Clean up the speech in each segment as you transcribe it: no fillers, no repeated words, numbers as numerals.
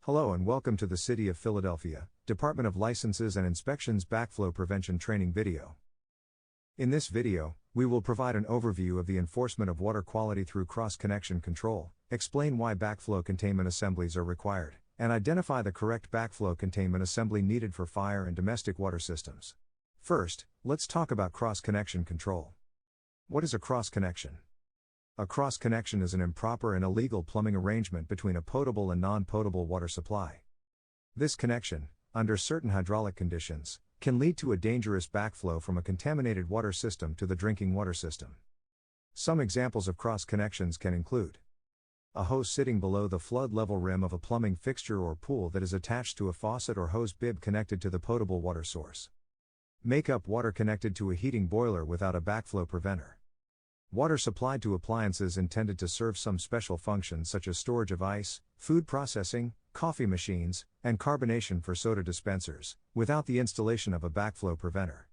Hello and welcome to the City of Philadelphia, Department of Licenses and Inspections Backflow Prevention Training video. In this video, we will provide an overview of the enforcement of water quality through cross-connection control, explain why backflow containment assemblies are required, and identify the correct backflow containment assembly needed for fire and domestic water systems. First, let's talk about cross-connection control. What is a cross-connection? A cross-connection is an improper and illegal plumbing arrangement between a potable and non-potable water supply. This connection, under certain hydraulic conditions, can lead to a dangerous backflow from a contaminated water system to the drinking water system. Some examples of cross-connections can include a hose sitting below the flood level rim of a plumbing fixture or pool that is attached to a faucet or hose bib connected to the potable water source. Makeup water connected to a heating boiler without a backflow preventer. Water supplied to appliances intended to serve some special functions such as storage of ice, food processing, coffee machines, and carbonation for soda dispensers, without the installation of a backflow preventer.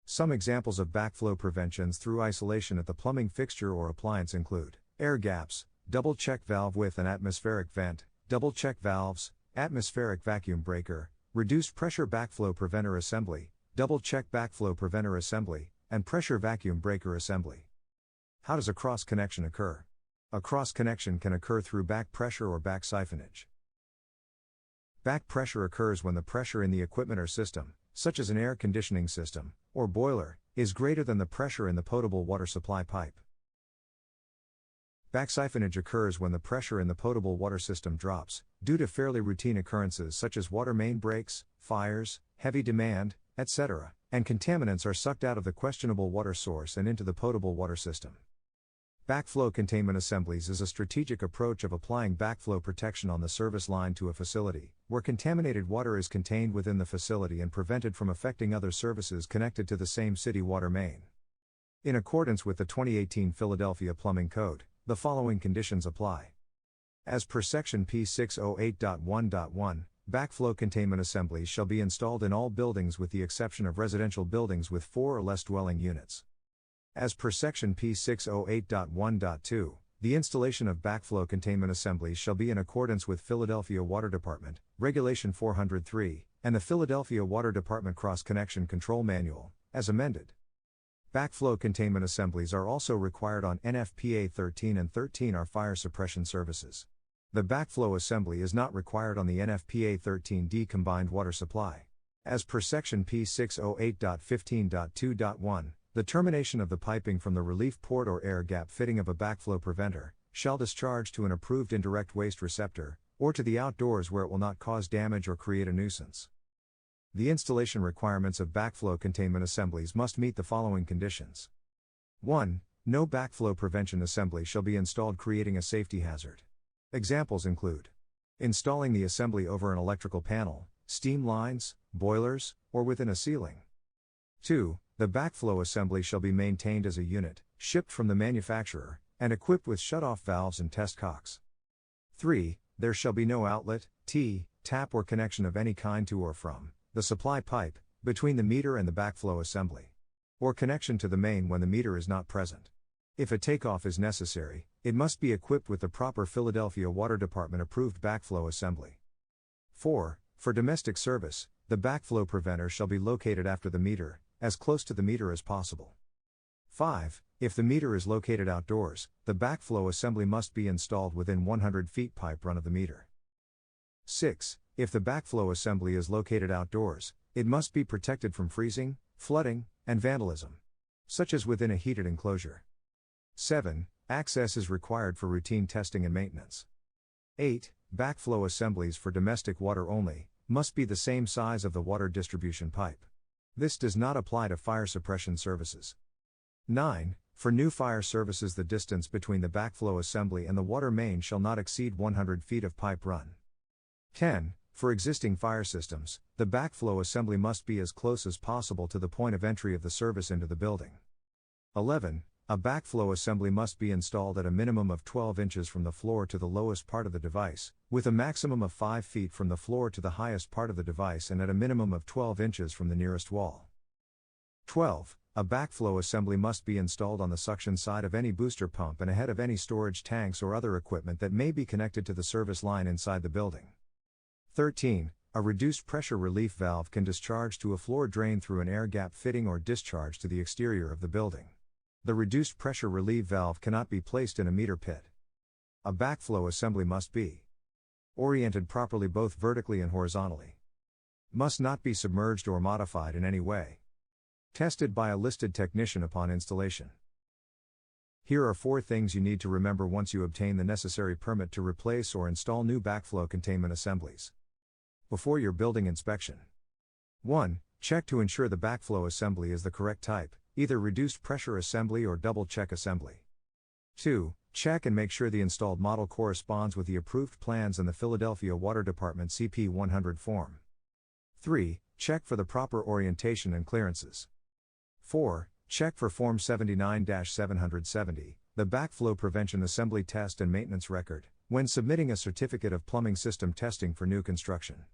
Some examples of backflow preventions through isolation at the plumbing fixture or appliance include air gaps, double check valve with an atmospheric vent, double check valves, atmospheric vacuum breaker, reduced pressure backflow preventer assembly, double check backflow preventer assembly, and pressure vacuum breaker assembly. How does a cross-connection occur? A cross-connection can occur through back pressure or back siphonage. Back pressure occurs when the pressure in the equipment or system, such as an air conditioning system, or boiler, is greater than the pressure in the potable water supply pipe. Back siphonage occurs when the pressure in the potable water system drops, due to fairly routine occurrences such as water main breaks, fires, heavy demand, etc., and contaminants are sucked out of the questionable water source and into the potable water system. Backflow containment assemblies is a strategic approach of applying backflow protection on the service line to a facility, where contaminated water is contained within the facility and prevented from affecting other services connected to the same city water main. In accordance with the 2018 Philadelphia Plumbing Code, the following conditions apply. As per Section P608.1.1, backflow containment assemblies shall be installed in all buildings with the exception of residential buildings with 4 or less dwelling units. As per Section P608.1.2, the installation of backflow containment assemblies shall be in accordance with Philadelphia Water Department, Regulation 403, and the Philadelphia Water Department Cross-Connection Control Manual, as amended. Backflow containment assemblies are also required on NFPA 13 and 13R fire suppression services. The backflow assembly is not required on the NFPA 13D combined water supply. As per Section P608.15.2.1, the termination of the piping from the relief port or air gap fitting of a backflow preventer shall discharge to an approved indirect waste receptor, or to the outdoors where it will not cause damage or create a nuisance. The installation requirements of backflow containment assemblies must meet the following conditions. 1. No backflow prevention assembly shall be installed creating a safety hazard. Examples include installing the assembly over an electrical panel, steam lines, boilers, or within a ceiling. 2. The backflow assembly shall be maintained as a unit, shipped from the manufacturer, and equipped with shutoff valves and test cocks. 3. There shall be no outlet, tap or connection of any kind to or from the supply pipe, between the meter and the backflow assembly, or connection to the main when the meter is not present. If a takeoff is necessary, it must be equipped with the proper Philadelphia Water Department approved backflow assembly. 4. For domestic service, the backflow preventer shall be located after the meter, as close to the meter as possible. 5. If the meter is located outdoors, the backflow assembly must be installed within 100 feet pipe run of the meter. 6. If the backflow assembly is located outdoors, it must be protected from freezing, flooding, and vandalism, such as within a heated enclosure. 7. Access is required for routine testing and maintenance. 8. Backflow assemblies for domestic water only must be the same size of the water distribution pipe. This does not apply to fire suppression services. 9. For new fire services, the distance between the backflow assembly and the water main shall not exceed 100 feet of pipe run. 10. For existing fire systems, the backflow assembly must be as close as possible to the point of entry of the service into the building. 11. A backflow assembly must be installed at a minimum of 12 inches from the floor to the lowest part of the device, with a maximum of 5 feet from the floor to the highest part of the device and at a minimum of 12 inches from the nearest wall. 12. A backflow assembly must be installed on the suction side of any booster pump and ahead of any storage tanks or other equipment that may be connected to the service line inside the building. 13. A reduced pressure relief valve can discharge to a floor drain through an air gap fitting or discharge to the exterior of the building. The reduced pressure relief valve cannot be placed in a meter pit. A backflow assembly must be oriented properly both vertically and horizontally. Must not be submerged or modified in any way. Tested by a listed technician upon installation. Here are 4 things you need to remember once you obtain the necessary permit to replace or install new backflow containment assemblies. Before your building inspection. 1. Check to ensure the backflow assembly is the correct type, either reduced pressure assembly or double check assembly. 2. Check and make sure the installed model corresponds with the approved plans in the Philadelphia Water Department CP 100 form. 3. Check for the proper orientation and clearances. 4. Check for Form 79-770, the Backflow Prevention Assembly Test and Maintenance Record, when submitting a certificate of plumbing system testing for new construction.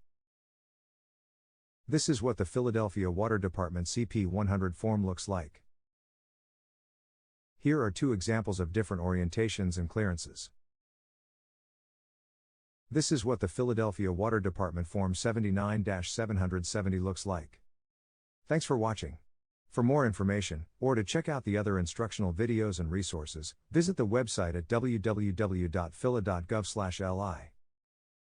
This is what the Philadelphia Water Department CP 100 form looks like. Here are 2 examples of different orientations and clearances. This is what the Philadelphia Water Department Form 79-770 looks like. Thanks for watching. For more information, or to check out the other instructional videos and resources, visit the website at www.phila.gov/li.